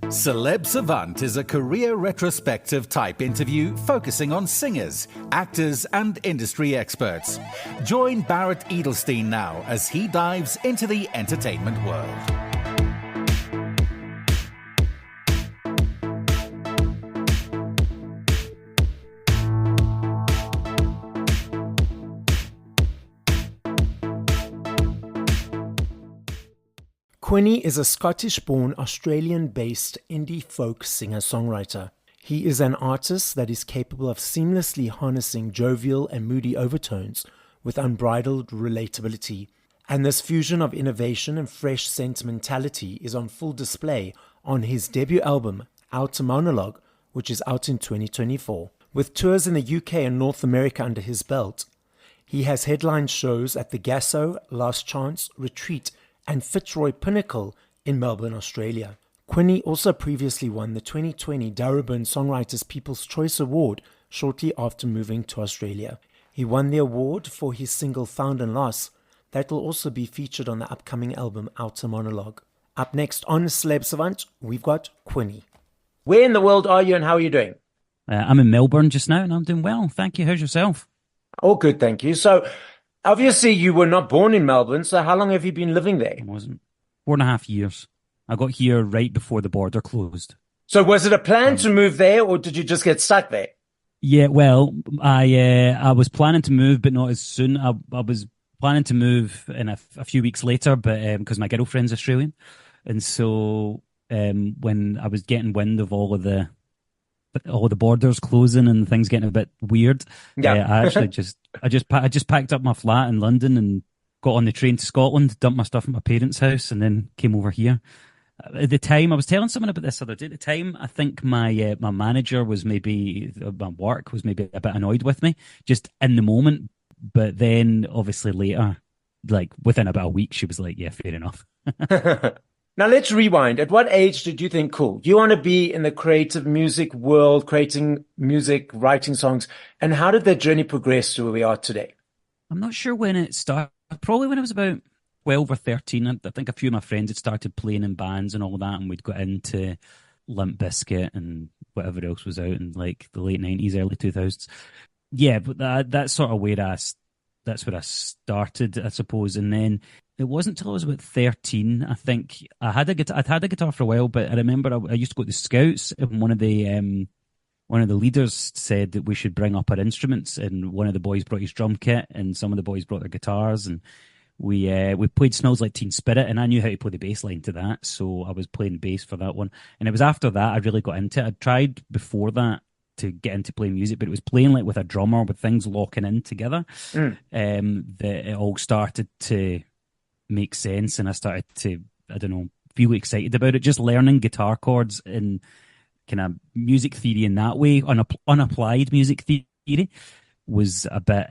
Celeb Savant is a career retrospective type interview focusing on singers, actors, and industry experts. Join Barrett Edelstein now as he dives into the entertainment world. Quinny is a Scottish-born, Australian-based indie folk singer-songwriter. He is an artist that is capable of seamlessly harnessing jovial and moody overtones with unbridled relatability. And this fusion of innovation and fresh sentimentality is on full display on his debut album, Outer Monologue, which is out in 2024. With tours in the UK and North America under his belt, he has headlined shows at the Gasso, Last Chance, Retreat, and Fitzroy Pinnacle in Melbourne, Australia. Quinny also previously won the 2020 Darebin Songwriters People's Choice Award shortly after moving to Australia. He won the award for his single Found and Lost that will also be featured on the upcoming album Outer Monologue. Up next on Celeb Savant, we've got Quinny. Where in the world are you and how are you doing? I'm in Melbourne just now and I'm doing well. Thank you. How's yourself? All good, thank you. So, obviously, you were not born in Melbourne, so how long have you been living there? I wasn't. 4.5 years. I got here right before the border closed. So was it a plan to move there, or did you just get stuck there? Yeah, well, I was planning to move, but not as soon. I was planning to move in a few weeks later, but because my girlfriend's Australian. And so when I was getting wind of all the borders closing and things getting a bit weird, I actually I just packed up my flat in London and got on the train to Scotland, dumped my stuff at my parents' house, and then came over here. At the time, I was telling someone about this the other day. At the time, I think my manager was my work was maybe a bit annoyed with me just in the moment. But then, obviously, later, like within about a week, she was like, "Yeah, fair enough." Now let's rewind. At what age did you think, cool, you want to be in the creative music world, creating music, writing songs? And how did that journey progress to where we are today? I'm not sure when it started. Probably when I was about 12 or 13. I think a few of my friends had started playing in bands and all that, and we'd got into Limp Bizkit and whatever else was out in like the late 90s, early 2000s. Yeah, but that's sort of where that's where I started, I suppose. And then it wasn't until I was about 13, I think. I'd had a guitar for a while, but I remember I used to go to the Scouts, and one of the leaders said that we should bring up our instruments, and one of the boys brought his drum kit, and some of the boys brought their guitars, and we played Smells Like Teen Spirit, and I knew how to play the bass line to that, so I was playing bass for that one. And it was after that I really got into it. I'd tried before that to get into playing music, but it was playing like with a drummer, with things locking in together, that it all started to make sense, and I started to, I don't know, feel excited about it. Just learning guitar chords and kind of music theory in that way, unapplied music theory, was a bit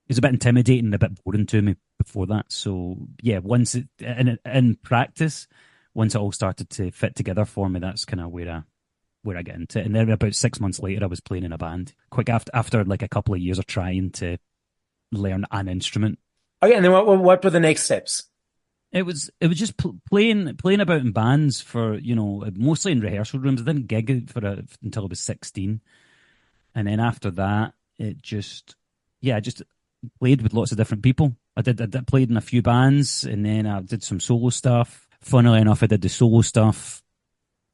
intimidating and a bit boring to me before that. So yeah, once in practice, once it all started to fit together for me, that's kind of where I get into it. And then about 6 months later, I was playing in a band. Quick after like a couple of years of trying to learn an instrument. Okay, and then what were the next steps? It was just playing about in bands for, mostly in rehearsal rooms. I didn't gig until I was 16. And then after that, I just played with lots of different people. I played in a few bands, and then I did some solo stuff. Funnily enough, I did the solo stuff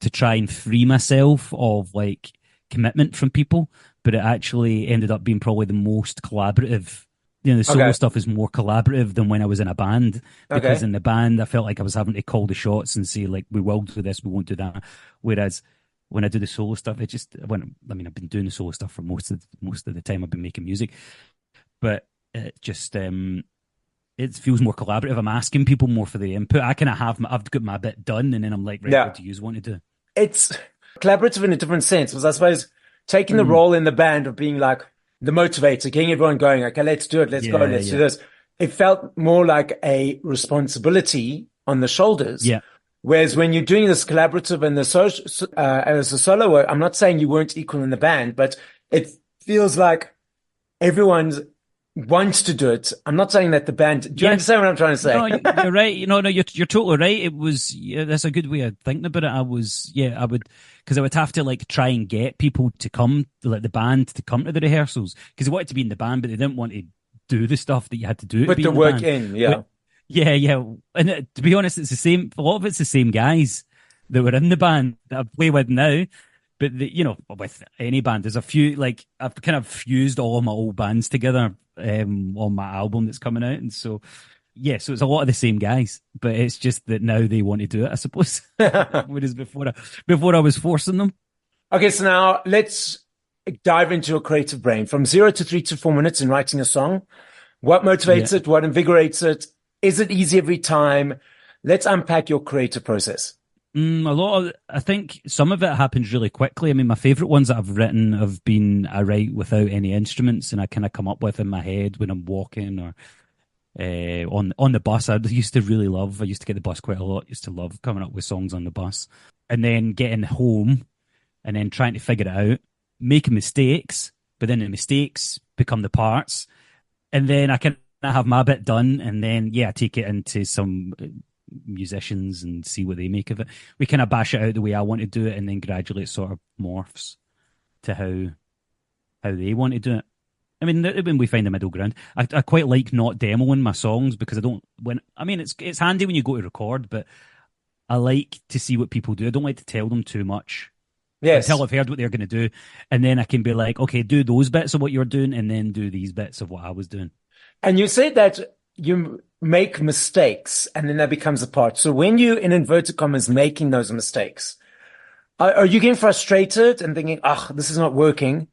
to try and free myself of like commitment from people, but it actually ended up being probably the most collaborative. The solo stuff is more collaborative than when I was in a band, because in the band I felt like I was having to call the shots and say like, we will do this, we won't do that. Whereas when I do the solo stuff, I've been doing the solo stuff for most of the time I've been making music, but it just it feels more collaborative. I'm asking people more for the input. I've got my bit done, and then I'm like, right, what do you want to do? It's collaborative in a different sense, because I suppose taking the role in the band of being like the motivator, getting everyone going, okay, let's do it, let's go, let's do this. It felt more like a responsibility on the shoulders. Yeah. Whereas when you're doing this collaborative and as a solo work, I'm not saying you weren't equal in the band, but it feels like everyone's wants to do it. I'm not saying that the band. Do you Yeah. understand what I'm trying to say? No, you're right. No, you're totally right. It was, yeah, that's a good way of thinking about it. I would, because I would have to like try and get people to come, like the band to come to the rehearsals, because they wanted to be in the band, but they didn't want to do the stuff that you had to do to Put be the in the work band. in, yeah. Yeah, yeah. And to be honest, it's the same. A lot of it's the same guys that were in the band that I play with now. But with any band, there's a few, like I've kind of fused all of my old bands together on my album that's coming out, and so yeah, so it's a lot of the same guys. But it's just that now they want to do it, I suppose. Whereas before I was forcing them. Okay, so now let's dive into a creative brain. From 0 to 3 to 4 minutes in writing a song. What motivates it? What invigorates it? Is it easy every time? Let's unpack your creative process. I think some of it happens really quickly. I mean, my favorite ones that I've written have been I write without any instruments, and I kind of come up with in my head when I'm walking or on the bus. I used to get the bus quite a lot. Used to love coming up with songs on the bus, and then getting home and then trying to figure it out, making mistakes, but then the mistakes become the parts, and then I can have my bit done, and then I take it into some musicians and see what they make of it. We kind of bash it out the way I want to do it, and then gradually it sort of morphs to how they want to do it. I mean, when we find a middle ground, I quite like not demoing my songs, because it's handy when you go to record, but I like to see what people do. I don't like to tell them too much. Yes. Until I've heard what they're going to do, and then I can be like, okay, do those bits of what you're doing, and then do these bits of what I was doing. And you said that you make mistakes and then that becomes a part. So when you, in inverted commas, making those mistakes, are you getting frustrated and thinking, this is not working?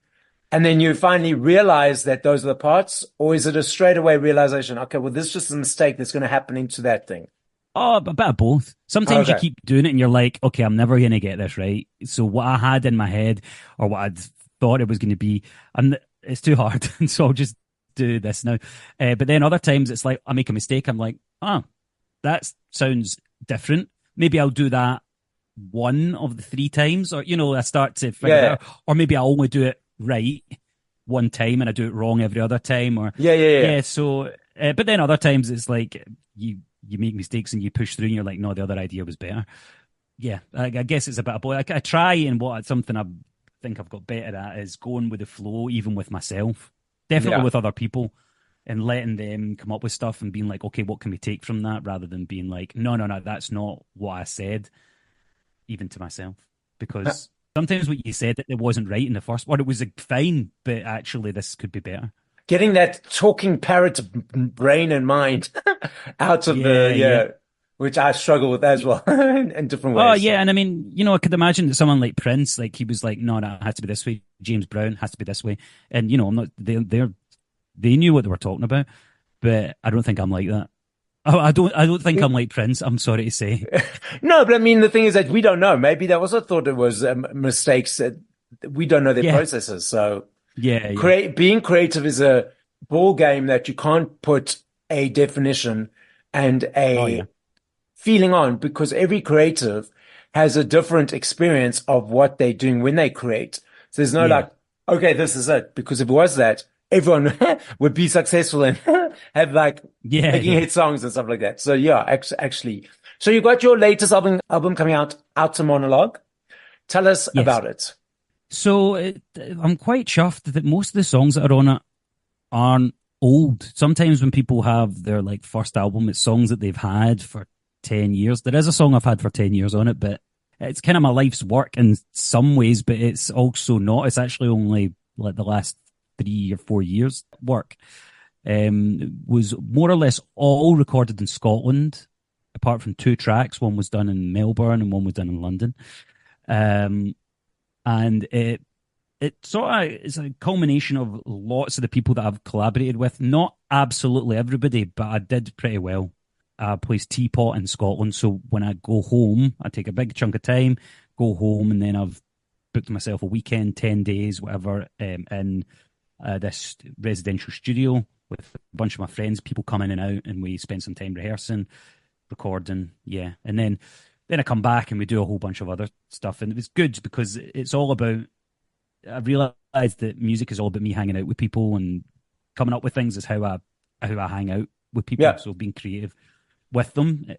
And then you finally realize that those are the parts? Or is it a straightaway realization, okay, well, this is just a mistake that's going to happen into that thing? Oh, a bit of both. Sometimes you keep doing it and you're like, okay, I'm never going to get this right. So what I had in my head, or what I'd thought it was going to be, it's too hard. And so I'll just do this now. But then other times it's like I make a mistake. I'm like, that sounds different. Maybe I'll do that one of the 3 times, or I start to figure it out. Or maybe I only do it right one time and I do it wrong every other time. Or So, but then other times it's like you make mistakes and you push through and you're like, no, the other idea was better. Yeah, I guess it's a bit of both. I try, and something I think I've got better at is going with the flow, even with myself. Definitely with other people, and letting them come up with stuff and being like, okay, what can we take from that? Rather than being like, no, that's not what I said, even to myself. Because sometimes what you said, it wasn't right in the first, or it was fine, but actually this could be better. Getting that talking parrot brain and mind out of which I struggle with as well in different ways. Oh, yeah. And I mean, I could imagine that someone like Prince, like he was like, no, it has to be this way. James Brown has to be this way. And, I'm not, they knew what they were talking about, but I don't think I'm like that. I don't think I'm like Prince. I'm sorry to say. No, but I mean, the thing is that we don't know. Maybe they also thought it was mistakes. We don't know their processes. So being creative is a ball game that you can't put a definition and a feeling on, because every creative has a different experience of what they're doing when they create. So there's no like, okay, this is it. Because if it was that, everyone would be successful and have like making hit songs and stuff like that. So actually, so you got your latest album coming out, Outer Monologue. Tell us about it. So I'm quite chuffed that most of the songs that are on it aren't old. Sometimes when people have their like first album, it's songs that they've had for 10 years. There is a song I've had for 10 years on it, but it's kind of my life's work in some ways, but it's also not. It's actually only like the last 3 or 4 years work. Was more or less all recorded in Scotland, apart from 2 tracks. One was done in Melbourne and one was done in London. And it sort of is a culmination of lots of the people that I've collaborated with. Not absolutely everybody, but I did pretty well. I plays Teapot in Scotland, so when I go home, I take a big chunk of time, go home, and then I've booked myself a weekend, 10 days, whatever, in this residential studio with a bunch of my friends. People come in and out, and we spend some time rehearsing, recording, and then I come back and we do a whole bunch of other stuff, and it was good because it's all about. I realised that music is all about me hanging out with people and coming up with things is how I hang out with people. Yeah. So being creative with them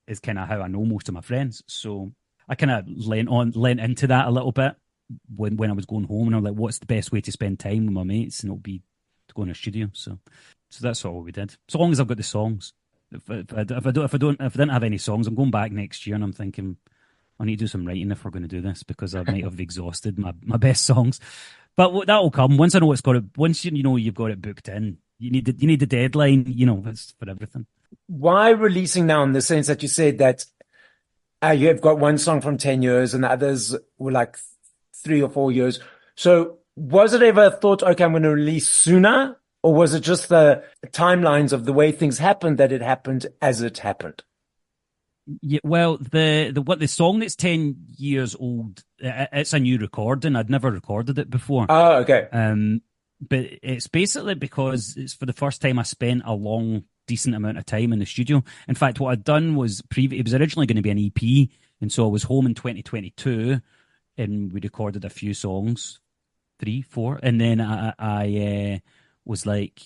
is kind of how I know most of my friends. So I kind of lent into that a little bit when I was going home, and I'm like, what's the best way to spend time with my mates? And it'll be to go in a studio. So that's all we did. So long as I've got the songs. If I didn't have any songs, I'm going back next year and I'm thinking I need to do some writing if we're going to do this, because I might have exhausted my best songs. But that will come once I know once you know you've got it booked in. You need the deadline. You know, it's for everything. Why releasing now, in the sense that you said that you have got one song from 10 years and the others were like 3 or 4 years. So was it ever thought, okay, I'm going to release sooner? Or was it just the timelines of the way things happened that it happened as it happened? Yeah, well, the song that's 10 years old, it's a new recording. I'd never recorded it before. Oh, okay. But it's basically because it's for the first time I spent a long, decent amount of time in the studio. In fact, what I'd done was it was originally going to be an EP, and so I was home in 2022, and we recorded a few songs, 3, 4, and then I was like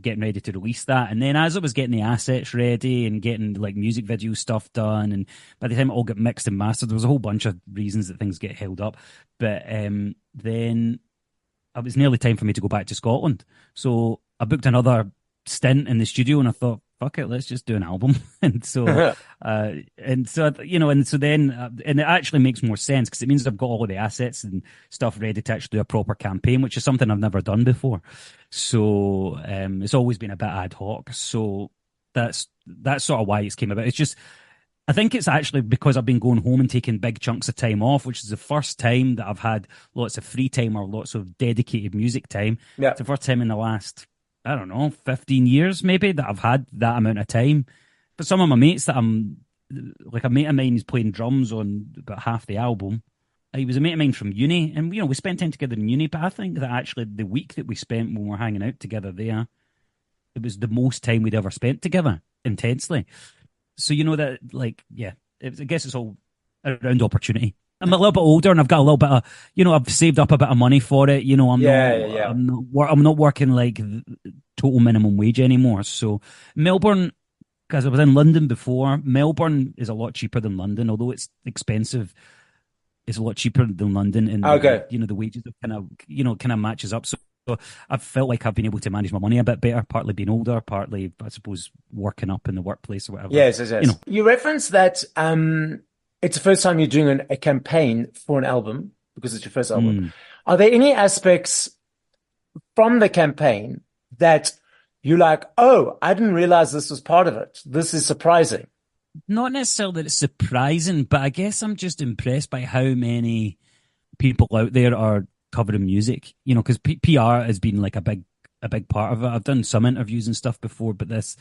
getting ready to release that. And then as I was getting the assets ready and getting like music video stuff done, and by the time it all got mixed and mastered, there was a whole bunch of reasons that things get held up. But then it was nearly time for me to go back to Scotland. So I booked another stint in the studio, and I thought, fuck it, let's just do an album. And so then it actually makes more sense, because it means I've got all of the assets and stuff ready to actually do a proper campaign, which is something I've never done before. So it's always been a bit ad hoc. So that's sort of why it's came about. It's just, I think it's actually because I've been going home and taking big chunks of time off, which is the first time that I've had lots of free time or lots of dedicated music time. Yeah. It's the first time in the last, I don't know, 15 years maybe, that I've had that amount of time. But some of my mates that like a mate of mine is playing drums on about half the album. He was a mate of mine from uni, and we spent time together in uni, but I think that actually the week that we spent when we were hanging out together there, it was the most time we'd ever spent together, intensely. So that, like, yeah, I guess it's all around opportunity. I'm a little bit older, and I've got a little bit of, I've saved up a bit of money for it. I'm not working like total minimum wage anymore. So Melbourne, because I was in London before, Melbourne is a lot cheaper than London, although it's expensive. It's a lot cheaper than London, and the wages kind of matches up. So I've felt like I've been able to manage my money a bit better, partly being older, partly, I suppose, working up in the workplace or whatever. Yes. You referenced that it's the first time you're doing a campaign for an album, because it's your first album. Are there any aspects from the campaign that you're like, oh, I didn't realize this was part of it. This is surprising? Not necessarily that it's surprising, but I guess I'm just impressed by how many people out there are covering music, because PR has been like a big part of it. I've done some interviews and stuff before, but this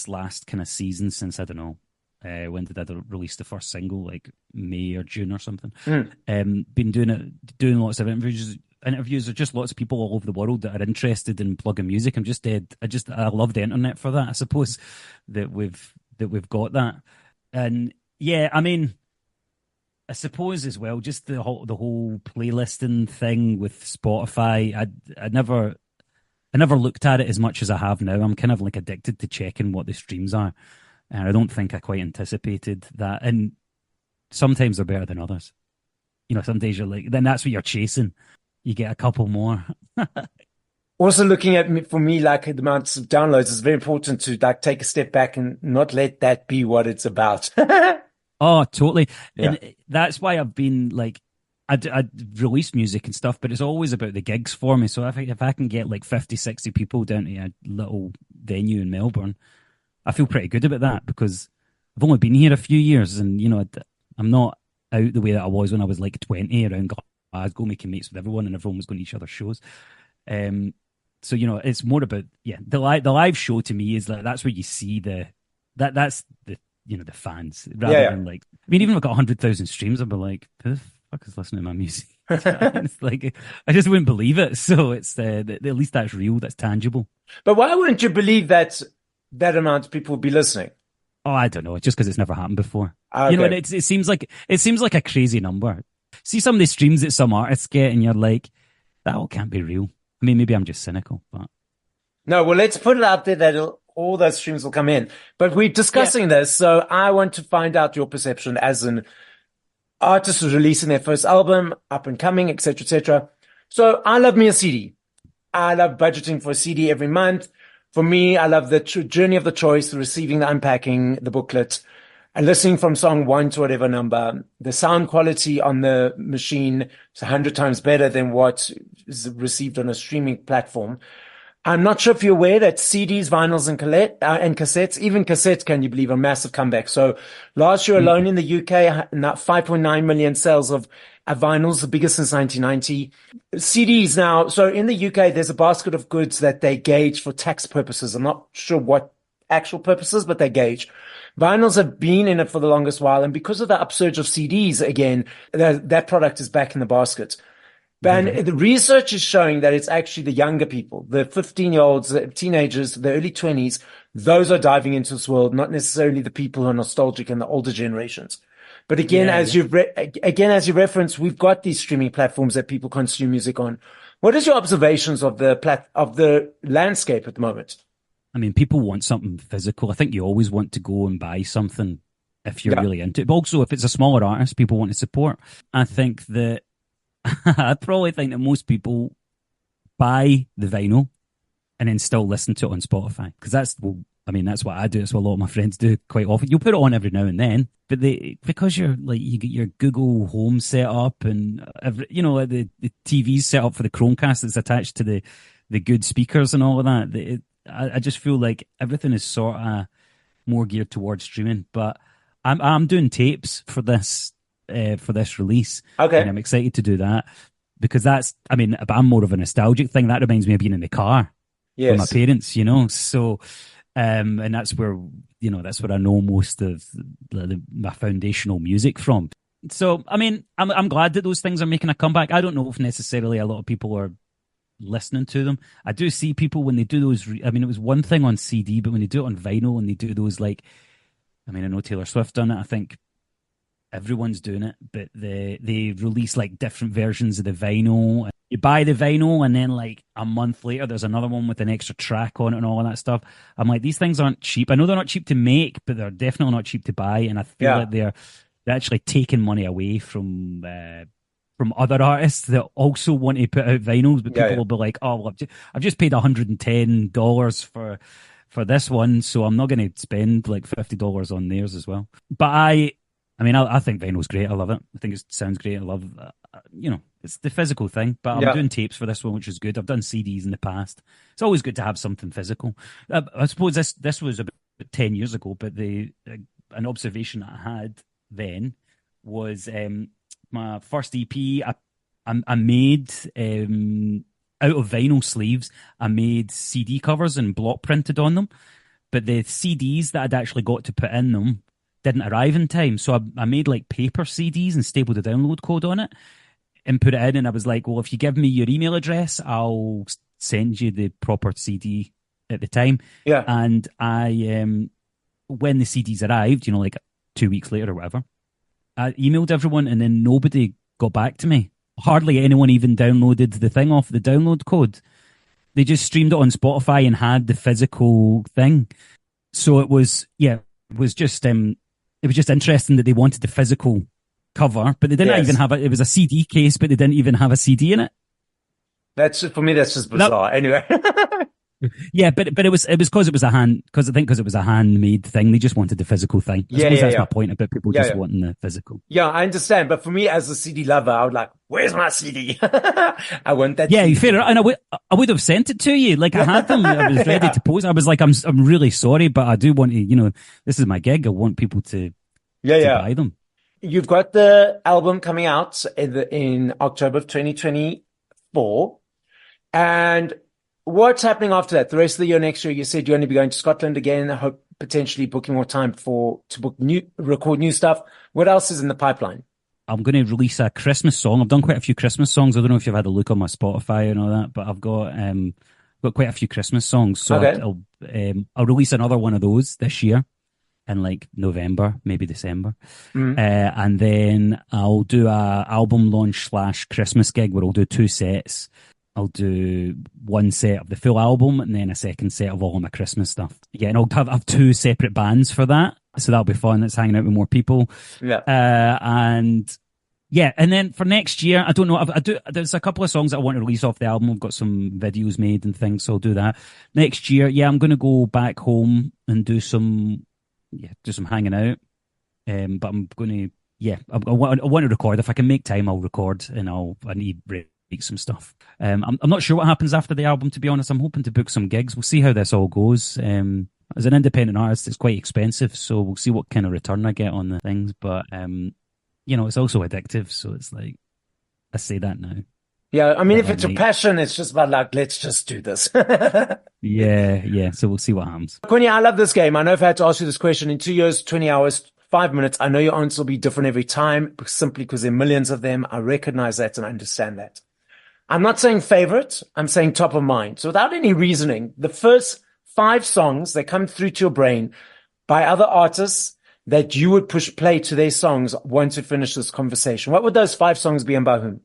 last kind of season, since, I don't know, when did I release the first single, like May or June or something, been doing lots of interviews. There's just lots of people all over the world that are interested in plugging music. I love the internet for that. I suppose that we've got that. And yeah, I mean, I suppose as well, just the whole playlisting thing with Spotify. I never looked at it as much as I have now. I'm kind of like addicted to checking what the streams are, and I don't think I quite anticipated that. And sometimes they're better than others. Some days you're like, then that's what you're chasing. You get a couple more. Also, looking at, for me, like the amounts of downloads, it's very important to like take a step back and not let that be what it's about. Oh, totally. Yeah. And that's why I've been like, I'd release music and stuff, but it's always about the gigs for me. So if I can get like 50, 60 people down to a little venue in Melbourne, I feel pretty good about that, because I've only been here a few years, and, I'm not out the way that I was when I was like 20 around Glasgow making mates with everyone, and everyone was going to each other's shows. So, it's more about, the live show to me is like, that's where you see that's the fans, rather than like, I mean, even if I got 100,000 streams, I'd be like, who the fuck is listening to my music? It's like, I just wouldn't believe it. So it's at least that's real, that's tangible. But why wouldn't you believe that amount of people would be listening? Oh, I don't know. It's just because it's never happened before. Okay. And it seems like a crazy number. See some of the streams that some artists get, and you're like, that all can't be real. I mean, maybe I'm just cynical, but No, well, let's put it out there that all those streams will come in. But we're discussing this, so I want to find out your perception as an artist who's releasing their first album, up and coming, etc., etc. So I love me a CD. I love budgeting for a CD every month. For me, I love the journey of the choice, the receiving, the unpacking, the booklet, and listening from song 1 to whatever number. The sound quality on the machine is 100 times better than what is received on a streaming platform. I'm not sure if you're aware that CDs, vinyls, and cassettes, even cassettes, can you believe, a massive comeback. So last year alone in the UK, 5.9 million sales of vinyls, the biggest since 1990. CDs now, so in the UK, there's a basket of goods that they gauge for tax purposes. I'm not sure what actual purposes, but they gauge. Vinyls have been in it for the longest while, and because of the upsurge of CDs again, that product is back in the basket. And the research is showing that it's actually the younger people, the 15-year-olds, the teenagers, the early 20s, those are diving into this world, not necessarily the people who are nostalgic and the older generations. But again, as you referenced, we've got these streaming platforms that people consume music on. What is your observations of the landscape at the moment? I mean, people want something physical. I think you always want to go and buy something if you're really into it. But also, if it's a smaller artist, people want to support. I think that I probably think that most people buy the vinyl and then still listen to it on Spotify, because that's what I do. It's what a lot of my friends do quite often. You'll put it on every now and then, but because you're like, you get your Google Home set up and the TV's set up for the Chromecast that's attached to the good speakers and all of that. I just feel like everything is sort of more geared towards streaming. But I'm doing tapes for this release. Okay. And I'm excited to do that because but I'm more of a nostalgic thing. That reminds me of being in the car with my parents, so, and that's where I know most of my foundational music from. So, I mean, I'm glad that those things are making a comeback. I don't know if necessarily a lot of people are listening to them. I do see people when they do those, it was one thing on CD, but when they do it on vinyl and they do those, like, I know Taylor Swift done it, I think everyone's doing it, but they release like different versions of the vinyl. You buy the vinyl and then like a month later there's another one with an extra track on it and all of that stuff. I'm like, these things aren't cheap. I know they're not cheap to make, but they're definitely not cheap to buy, and I feel like they're actually taking money away from other artists that also want to put out vinyls, but people will be like, oh, well, I've just paid $110 for this one, so I'm not going to spend like $50 on theirs as well. But I think vinyl's great. I love it. I think it sounds great. I love, it's the physical thing. But I'm doing tapes for this one, which is good. I've done CDs in the past. It's always good to have something physical. I suppose this was about 10 years ago, but an observation that I had then was my first EP. I made out of vinyl sleeves. I made CD covers and block printed on them, but the CDs that I'd actually got to put in them didn't arrive in time. So I made like paper CDs and stapled a download code on it and put it in. And I was like, well, if you give me your email address, I'll send you the proper CD at the time. Yeah. And when the CDs arrived, like 2 weeks later or whatever, I emailed everyone and then nobody got back to me. Hardly anyone even downloaded the thing off the download code. They just streamed it on Spotify and had the physical thing. So it was just interesting that they wanted the physical cover, but they didn't even have it. It was a CD case, but they didn't even have a CD in it. For me, that's just bizarre. Anyway. Yeah, but it was because it was a handmade thing. They just wanted the physical thing. I suppose that's my point about people just wanting the physical. Yeah, I understand. But for me, as a CD lover, I would like, where's my CD? I want that. Yeah, CD. fair. And I would have sent it to you. Like I had them. I was ready to post. I was like, I'm really sorry, but I do want to. This is my gig. I want people to buy them. You've got the album coming out in October of 2024, and what's happening after that? The rest of the year, next year, you said you're going to be going to Scotland again. I hope potentially booking more time to record new stuff. What else is in the pipeline? I'm going to release a Christmas song. I've done quite a few Christmas songs. I don't know if you've had a look on my Spotify and all that, but I've got quite a few Christmas songs. So I'll release another one of those this year in like November, maybe December. And then I'll do a album launch / Christmas gig where I'll do 2 sets. I'll do one set of the full album and then a second set of all of my Christmas stuff. Yeah, and I'll have two separate bands for that. So that'll be fun. That's hanging out with more people. Yeah. And yeah, and then for next year, I don't know. There's a couple of songs that I want to release off the album. I've got some videos made and things, so I'll do that. Next year, yeah, I'm going to go back home and do some hanging out. But I'm going to, I want to record. If I can make time, I'll record, and I need to write some stuff. I'm not sure what happens after the album, to be honest. I'm hoping to book some gigs. We'll see how this all goes. As an independent artist, it's quite expensive, so we'll see what kind of return I get on the things. But it's also addictive, so it's like, I say that now. Yeah, I mean, if it's a passion, it's just about like, let's just do this. Yeah. So we'll see what happens. Quinny, I love this game. I know if I had to ask you this question in 2 years, 20 hours, 5 minutes, I know your answer will be different every time, simply because there are millions of them. I recognize that and I understand that. I'm not saying favorite. I'm saying top of mind. So without any reasoning, the first 5 songs that come through to your brain by other artists that you would push play to their songs once we finish this conversation, what would those 5 songs be and by whom?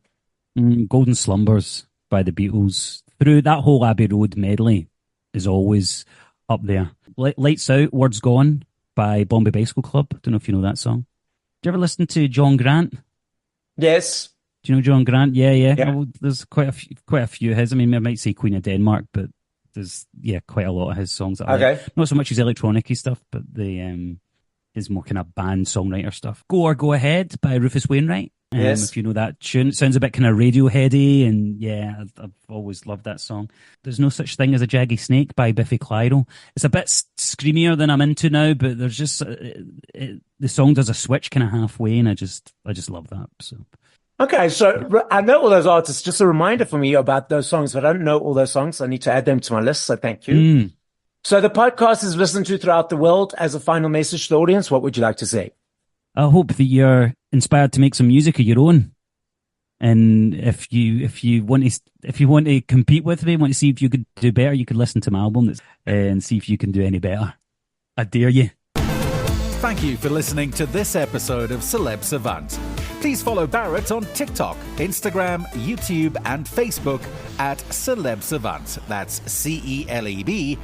Golden Slumbers by the Beatles. Through that whole Abbey Road medley is always up there. Lights Out, Words Gone by Bombay Bicycle Club. Don't know if you know that song. Do you ever listen to John Grant? Yes. Do you know John Grant? Yeah. Well, there's quite a few of his. I mean, I might say Queen of Denmark, but there's quite a lot of his songs that I like. Not so much his electronic-y stuff, but his more kind of band songwriter stuff. Go or Go Ahead by Rufus Wainwright. Yes. If you know that tune, it sounds a bit kind of Radioheady, and yeah, I've always loved that song. There's No Such Thing as a Jaggy Snake by Biffy Clyro. It's a bit screamier than I'm into now, but there's just the song does a switch kind of halfway, and I just love that. So. Okay, so I know all those artists. Just a reminder for me about those songs, but I don't know all those songs. I need to add them to my list, so thank you. So the podcast is listened to throughout the world. As a final message to the audience, what would you like to say? I hope that you're inspired to make some music of your own. And if you want to compete with me, want to see if you could do better, you could listen to my album and see if you can do any better. I dare you. Thank you for listening to this episode of Celeb Savant. Please follow Barrett on TikTok, Instagram, YouTube, and Facebook at Celeb Savant. That's CelebSavant.